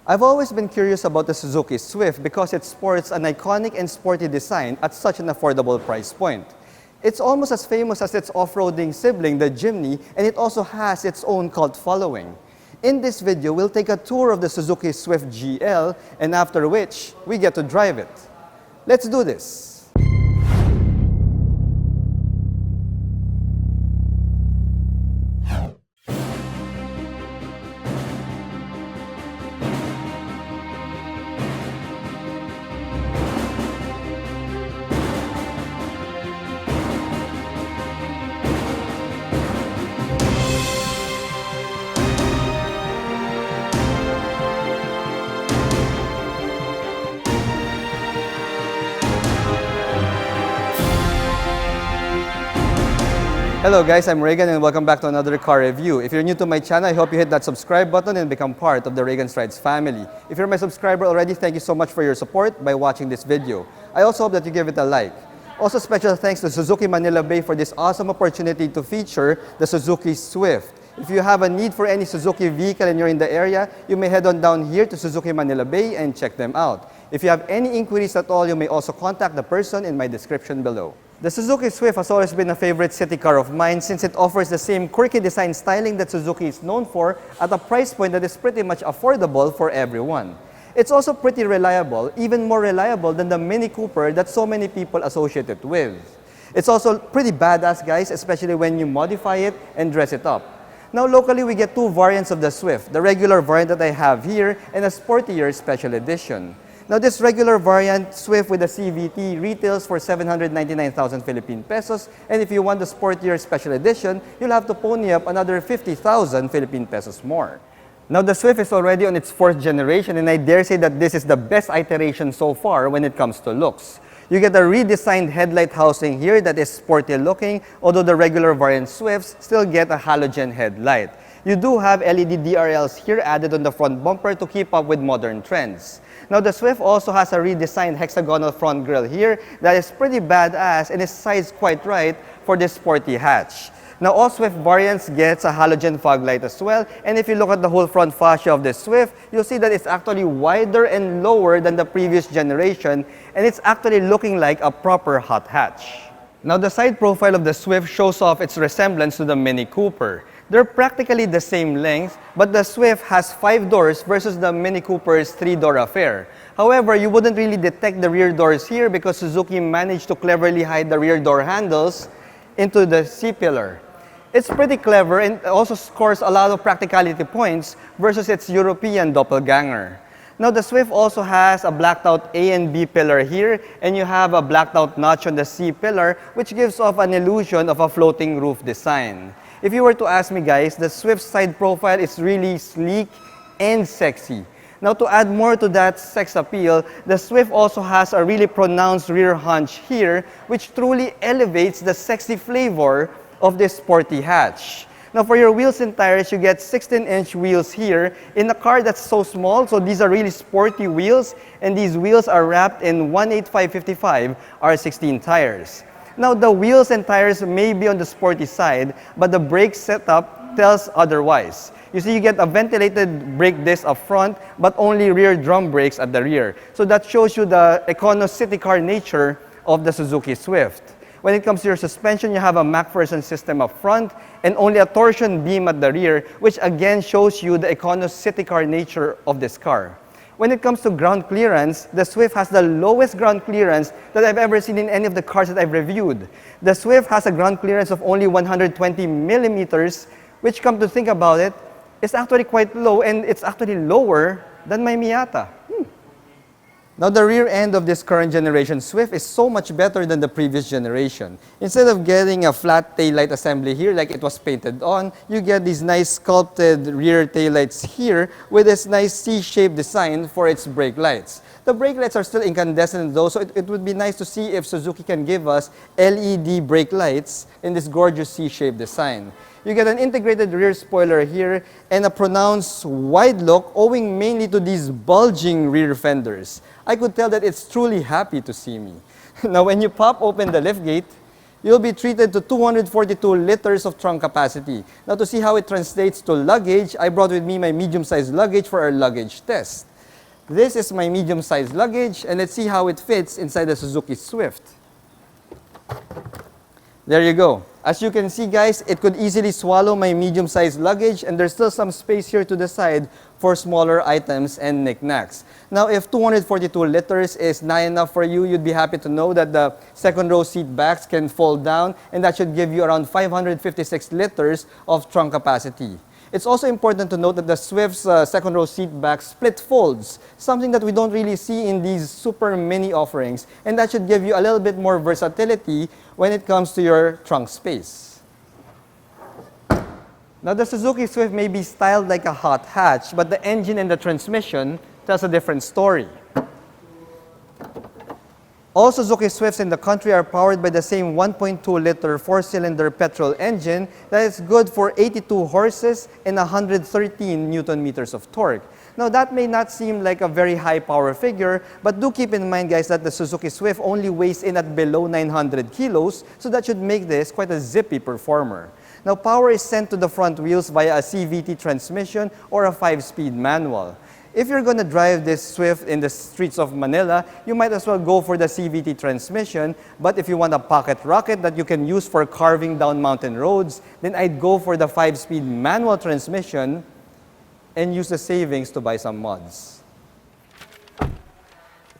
I've always been curious about the Suzuki Swift because it sports an iconic and sporty design at such an affordable price point. It's almost as famous as its off-roading sibling, the Jimny, and it also has its own cult following. In this video, we'll take a tour of the Suzuki Swift GL, and after which, we get to drive it. Let's do this! Hello guys, I'm Reagan and welcome back to another car review. If you're new to my channel, I hope you hit that subscribe button and become part of the Reagan Strides family. If you're my subscriber already, thank you so much for your support by watching this video. I also hope that you give it a like. Also special thanks to Suzuki Manila Bay for this awesome opportunity to feature the Suzuki Swift. If you have a need for any Suzuki vehicle and you're in the area, you may head on down here to Suzuki Manila Bay and check them out. If you have any inquiries at all, you may also contact the person in my description below. The Suzuki Swift has always been a favorite city car of mine since it offers the same quirky design styling that Suzuki is known for at a price point that is pretty much affordable for everyone. It's also pretty reliable, even more reliable than the Mini Cooper that so many people associate it with. It's also pretty badass, guys, especially when you modify it and dress it up. Now locally, we get two variants of the Swift, the regular variant that I have here and a sportier special edition. Now this regular variant Swift with the CVT retails for 799,000 Philippine pesos, and if you want the sportier special edition, you'll have to pony up another 50,000 Philippine pesos more. Now the Swift is already on its 4th generation, and I dare say that this is the best iteration so far when it comes to looks. You get a redesigned headlight housing here that is sporty looking, although the regular variant Swifts still get a halogen headlight. You do have LED DRLs here added on the front bumper to keep up with modern trends. Now the Swift also has a redesigned hexagonal front grille here that is pretty badass and is sized quite right for this sporty hatch. Now all Swift variants gets a halogen fog light as well, and if you look at the whole front fascia of this Swift, you'll see that it's actually wider and lower than the previous generation, and it's actually looking like a proper hot hatch. Now the side profile of the Swift shows off its resemblance to the Mini Cooper. They're practically the same length, but the Swift has 5 doors versus the Mini Cooper's 3-door affair. However, you wouldn't really detect the rear doors here because Suzuki managed to cleverly hide the rear door handles into the C-pillar. It's pretty clever and also scores a lot of practicality points versus its European doppelganger. Now the Swift also has a blacked out A and B pillar here, and you have a blacked out notch on the C pillar, which gives off an illusion of a floating roof design. If you were to ask me guys, the Swift side profile is really sleek and sexy. Now to add more to that sex appeal, the Swift also has a really pronounced rear hunch here, which truly elevates the sexy flavor of this sporty hatch. Now for your wheels and tires, you get 16-inch wheels here in a car that's so small, so these are really sporty wheels, and these wheels are wrapped in 185/55 R16 tires. Now the wheels and tires may be on the sporty side, but the brake setup tells otherwise. You see, you get a ventilated brake disc up front, but only rear drum brakes at the rear. So that shows you the econo city car nature of the Suzuki Swift. When it comes to your suspension, you have a MacPherson system up front and only a torsion beam at the rear, which again shows you the econo city car nature of this car. When it comes to ground clearance, the Swift has the lowest ground clearance that I've ever seen in any of the cars that I've reviewed. The Swift has a ground clearance of only 120 millimeters, which, come to think about it, is actually quite low, and it's actually lower than my Miata. Now the rear end of this current generation Swift is so much better than the previous generation. Instead of getting a flat taillight assembly here like it was painted on, you get these nice sculpted rear taillights here with this nice C-shaped design for its brake lights. The brake lights are still incandescent though, so it would be nice to see if Suzuki can give us LED brake lights in this gorgeous C-shaped design. You get an integrated rear spoiler here and a pronounced wide look owing mainly to these bulging rear fenders. I could tell that it's truly happy to see me. Now when you pop open the liftgate, you'll be treated to 242 liters of trunk capacity. Now to see how it translates to luggage, I brought with me my medium-sized luggage for our luggage test. This is my medium-sized luggage, and let's see how it fits inside the Suzuki Swift. There you go. As you can see, guys, it could easily swallow my medium-sized luggage, and there's still some space here to the side for smaller items and knickknacks. Now, if 242 liters is not enough for you, you'd be happy to know that the second row seat backs can fold down, and that should give you around 556 liters of trunk capacity. It's also important to note that the Swift's second row seat back split folds, something that we don't really see in these super mini offerings, and that should give you a little bit more versatility when it comes to your trunk space. Now, the Suzuki Swift may be styled like a hot hatch, but the engine and the transmission tells a different story. All Suzuki Swifts in the country are powered by the same 1.2-liter four-cylinder petrol engine that is good for 82 horses and 113 Newton-meters of torque. Now, that may not seem like a very high power figure, but do keep in mind, guys, that the Suzuki Swift only weighs in at below 900 kilos, so that should make this quite a zippy performer. Now, power is sent to the front wheels via a CVT transmission or a 5-speed manual. If you're going to drive this Swift in the streets of Manila, you might as well go for the CVT transmission. But if you want a pocket rocket that you can use for carving down mountain roads, then I'd go for the 5-speed manual transmission and use the savings to buy some mods.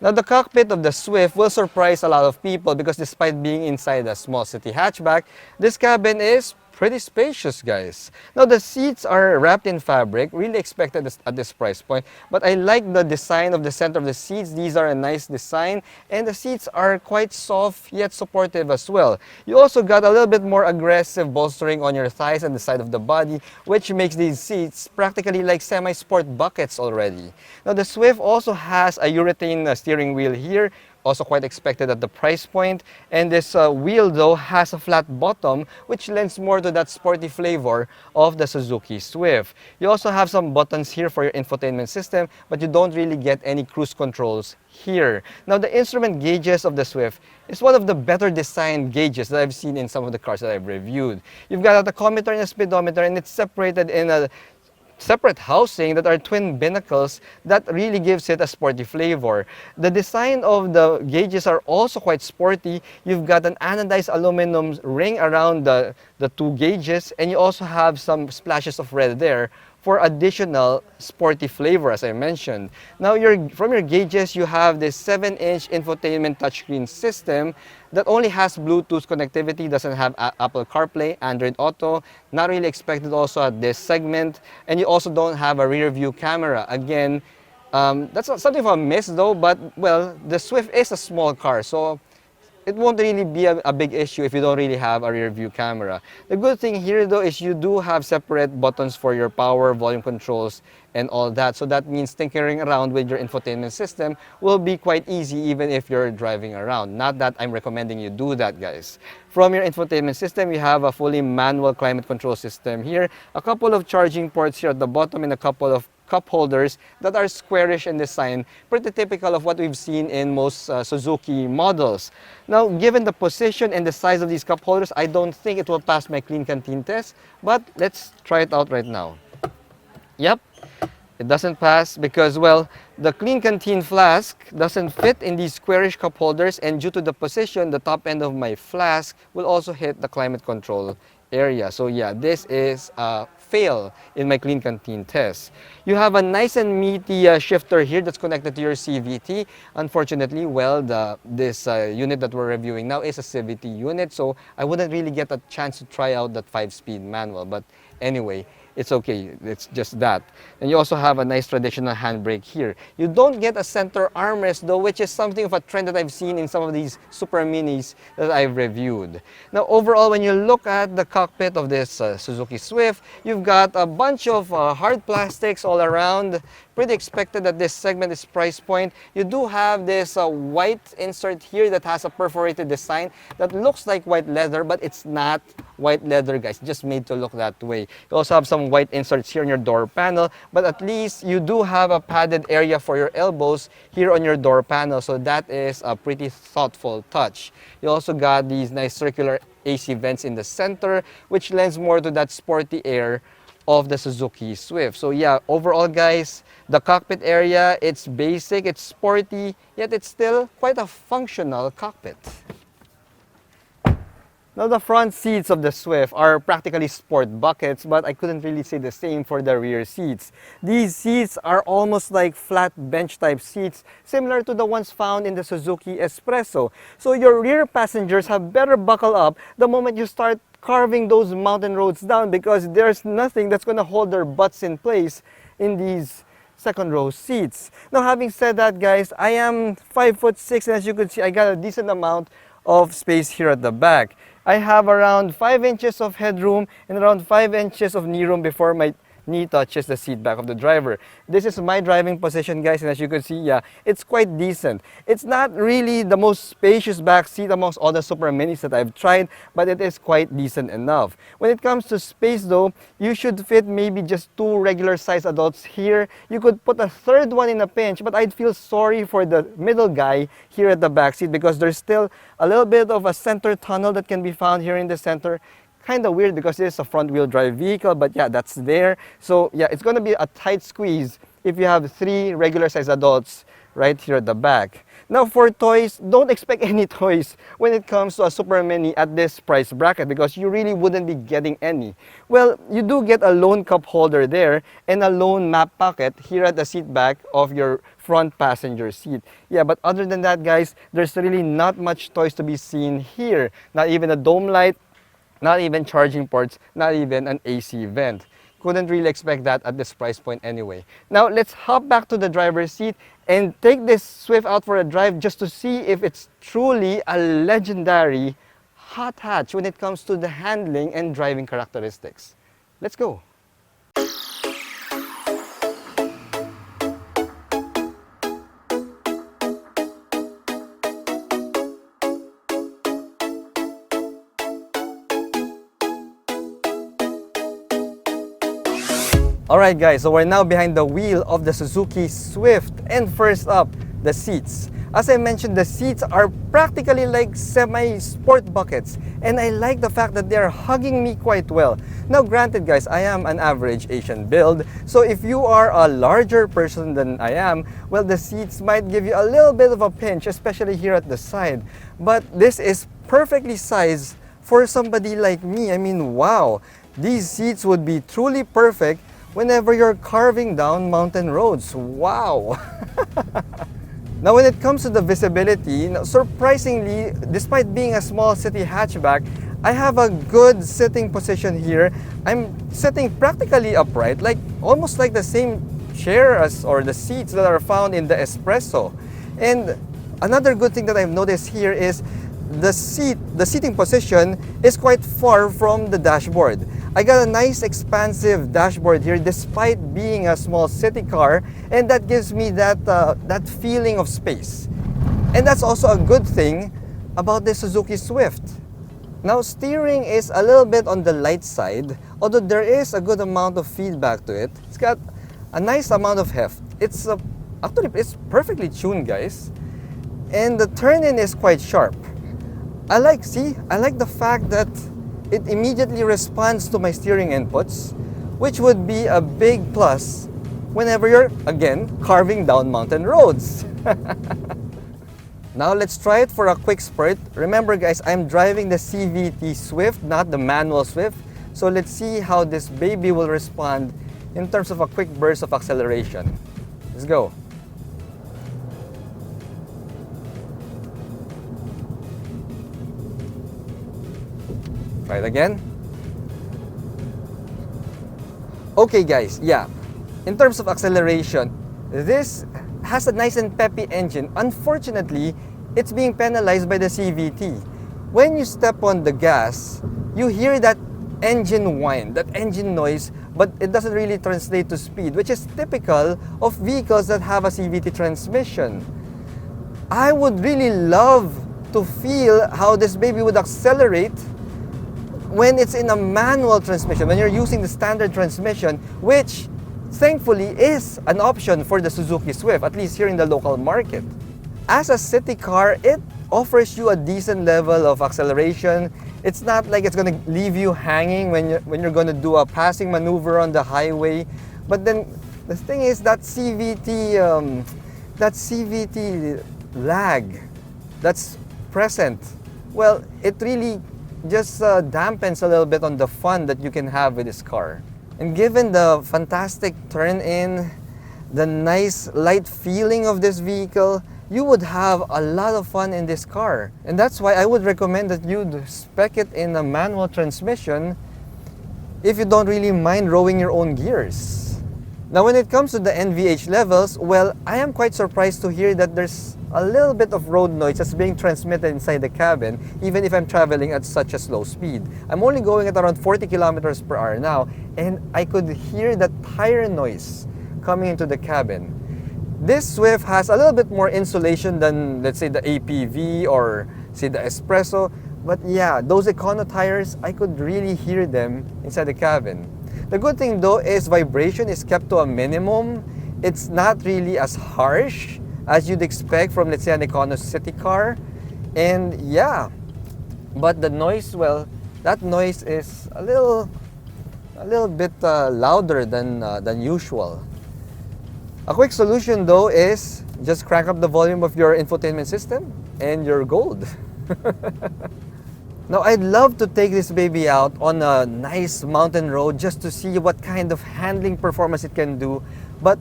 Now, the cockpit of the Swift will surprise a lot of people because despite being inside a small city hatchback, this cabin is pretty spacious, guys. Now, the seats are wrapped in fabric, really expected at this price point, but I like the design of the center of the seats. These are a nice design, and the seats are quite soft yet supportive as well. You also got a little bit more aggressive bolstering on your thighs and the side of the body, which makes these seats practically like semi-sport buckets already. Now, the Swift also has a urethane steering wheel here, also quite expected at the price point, and this wheel though has a flat bottom, which lends more to that sporty flavor of the Suzuki Swift. You also have some buttons here for your infotainment system, but you don't really get any cruise controls here. Now, the instrument gauges of the Swift is one of the better designed gauges that I've seen in some of the cars that I've reviewed. You've got a tachometer and a speedometer, and it's separated in a separate housing that are twin binnacles that really gives it a sporty flavor. The design of the gauges are also quite sporty. You've got an anodized aluminum ring around the two gauges, and you also have some splashes of red there for additional sporty flavor, as I mentioned. Now, from your gauges, you have this 7-inch infotainment touchscreen system that only has Bluetooth connectivity, doesn't have Apple CarPlay, Android Auto, not really expected also at this segment, and you also don't have a rear view camera. Again, that's not something of a miss though, but well, the Swift is a small car, so it won't really be a big issue if you don't really have a rear view camera. The good thing here though is you do have separate buttons for your power, volume controls, and all that. So that means tinkering around with your infotainment system will be quite easy even if you're driving around. Not that I'm recommending you do that, guys. From your infotainment system, you have a fully manual climate control system here, a couple of charging ports here at the bottom, and a couple of cup holders that are squarish in design, pretty typical of what we've seen in most Suzuki models. Now, given the position and the size of these cup holders, I don't think it will pass my clean canteen test, but let's try it out right now. Yep, it doesn't pass because, well, the clean canteen flask doesn't fit in these squarish cup holders, and due to the position, the top end of my flask will also hit the climate control area. So yeah, this is a fail in my clean canteen test. You have a nice and meaty shifter here that's connected to your CVT. Unfortunately, well, this unit that we're reviewing now is a CVT unit, so I wouldn't really get a chance to try out that 5-speed manual. But anyway, it's okay, it's just that. And you also have a nice traditional handbrake here. You don't get a center armrest though, which is something of a trend that I've seen in some of these super minis that I've reviewed. Now, overall, when you look at the cockpit of this Suzuki Swift, you've got a bunch of hard plastics all around. Pretty expected at this segment, this price point. You do have this white insert here that has a perforated design that looks like white leather, but it's not white leather, guys. It's just made to look that way. You also have some white inserts here on your door panel, but at least you do have a padded area for your elbows here on your door panel, so that is a pretty thoughtful touch. You also got these nice circular AC vents in the center, which lends more to that sporty air of the Suzuki Swift. So yeah, overall guys, the cockpit area, it's basic, it's sporty, yet it's still quite a functional cockpit. Now the front seats of the Swift are practically sport buckets, but I couldn't really say the same for the rear seats. These seats are almost like flat bench type seats, similar to the ones found in the Suzuki Espresso. So your rear passengers have better buckle up the moment you start carving those mountain roads down, because there's nothing that's going to hold their butts in place in these second row seats. Now having said that guys, I am 5'6", and as you can see, I got a decent amount of space here at the back. I have around 5 inches of headroom and around 5 inches of knee room before my knee touches the seat back of the driver. This is my driving position guys, and as you can see, yeah, it's quite decent. It's not really the most spacious back seat amongst all the super minis that I've tried, but it is quite decent enough. When it comes to space though, you should fit maybe just 2 regular size adults here. You could put a third one in a pinch, but I'd feel sorry for the middle guy here at the back seat, because there's still a little bit of a center tunnel that can be found here in the center. Kind of weird because it's a front-wheel drive vehicle, but yeah, that's there. So yeah, it's going to be a tight squeeze if you have 3 regular-sized adults right here at the back. Now for toys, don't expect any toys when it comes to a Super Mini at this price bracket, because you really wouldn't be getting any. Well, you do get a lone cup holder there and a lone map pocket here at the seat back of your front passenger seat. Yeah, but other than that guys, there's really not much toys to be seen here. Not even a dome light, not even charging ports, not even an AC vent. Couldn't really expect that at this price point anyway. Now let's hop back to the driver's seat and take this Swift out for a drive just to see if it's truly a legendary hot hatch when it comes to the handling and driving characteristics. Let's go. Alright guys, so we're now behind the wheel of the Suzuki Swift, and first up, the seats. As I mentioned, the seats are practically like semi-sport buckets, and I like the fact that they are hugging me quite well. Now granted guys, I am an average Asian build, so if you are a larger person than I am, well, the seats might give you a little bit of a pinch, especially here at the side. But this is perfectly sized for somebody like me. I mean, wow, these seats would be truly perfect whenever you're carving down mountain roads. Wow! Now when it comes to the visibility, surprisingly, despite being a small city hatchback, I have a good sitting position here. I'm sitting practically upright, like almost like the same chair as or the seats that are found in the Espresso. And another good thing that I've noticed here is the seating position is quite far from the dashboard. I got a nice expansive dashboard here despite being a small city car, and that gives me that feeling of space. And that's also a good thing about the Suzuki Swift. Now steering is a little bit on the light side, although there is a good amount of feedback to it. It's got a nice amount of heft. Actually it's perfectly tuned guys. And the turn-in is quite sharp. I like the fact that it immediately responds to my steering inputs, which would be a big plus whenever you're, again, carving down mountain roads. Now let's try it for a quick spurt. Remember guys, I'm driving the CVT Swift, not the manual Swift. So let's see how this baby will respond in terms of a quick burst of acceleration. Let's go. Try it again. Okay guys, yeah. In terms of acceleration, this has a nice and peppy engine. Unfortunately, it's being penalized by the CVT. When you step on the gas, you hear that engine whine, that engine noise, but it doesn't really translate to speed, which is typical of vehicles that have a CVT transmission. I would really love to feel how this baby would accelerate when it's in a manual transmission, when you're using the standard transmission, which thankfully is an option for the Suzuki Swift, at least here in the local market. As a city car, it offers you a decent level of acceleration It's not like it's gonna leave you hanging when you're gonna do a passing maneuver on the highway. But then the thing is that CVT lag that's present. Well, it really just dampens a little bit on the fun that you can have with this car. And given the fantastic turn-in, the nice light feeling of this vehicle, you would have a lot of fun in this car. And that's why I would recommend that you'd spec it in a manual transmission if you don't really mind rowing your own gears. Now when it comes to the NVH levels, well, I am quite surprised to hear that there's a little bit of road noise that's being transmitted inside the cabin, even if I'm traveling at such a slow speed. I'm only going at around 40 kilometers per hour now, and I could hear that tire noise coming into the cabin. This Swift has a little bit more insulation than, let's say, the APV or say the Espresso, but yeah, those Econo tires, I could really hear them inside the cabin. The good thing though is vibration is kept to a minimum. It's not really as harsh as you'd expect from, let's say, an Econo city car. And yeah, but the noise, well, that noise is a little bit louder than usual. A quick solution though is just crank up the volume of your infotainment system and you're gold. Now I'd love to take this baby out on a nice mountain road just to see what kind of handling performance it can do, but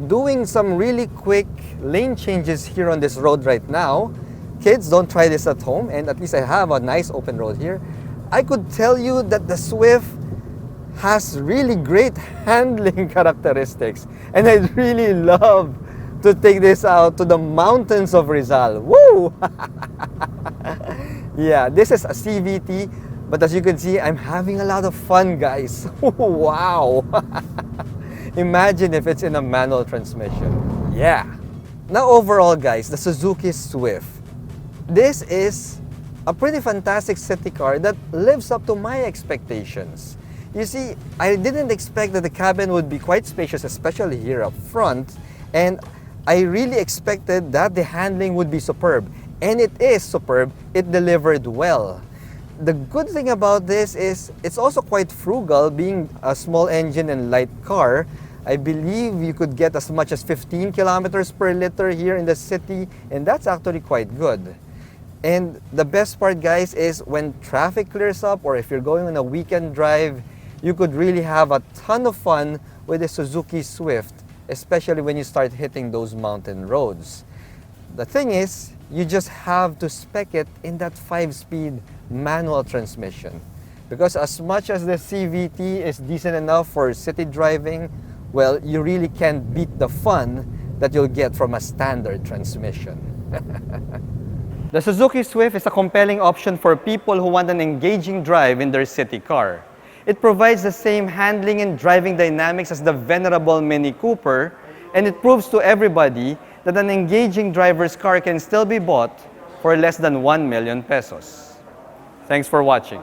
doing some really quick lane changes here on this road right now, kids, don't try this at home, and at least I have a nice open road here. I could tell you that the Swift has really great handling characteristics, and I'd really love to take this out to the mountains of Rizal. Woo! Yeah, this is a CVT, but as you can see, I'm having a lot of fun, guys. Wow! Imagine if it's in a manual transmission. Yeah! Now overall, guys, the Suzuki Swift. This is a pretty fantastic city car that lives up to my expectations. You see, I didn't expect that the cabin would be quite spacious, especially here up front, and I really expected that the handling would be superb. And it is superb. It delivered well. The good thing about this is it's also quite frugal, being a small engine and light car. I believe you could get as much as 15 kilometers per liter here in the city, and that's actually quite good. And the best part, guys, is when traffic clears up or if you're going on a weekend drive, you could really have a ton of fun with the Suzuki Swift, especially when you start hitting those mountain roads. The thing is, you just have to spec it in that 5-speed manual transmission. Because as much as the CVT is decent enough for city driving, well, you really can't beat the fun that you'll get from a standard transmission. The Suzuki Swift is a compelling option for people who want an engaging drive in their city car. It provides the same handling and driving dynamics as the venerable Mini Cooper, and it proves to everybody that an engaging driver's car can still be bought for less than 1 million pesos. Thanks for watching.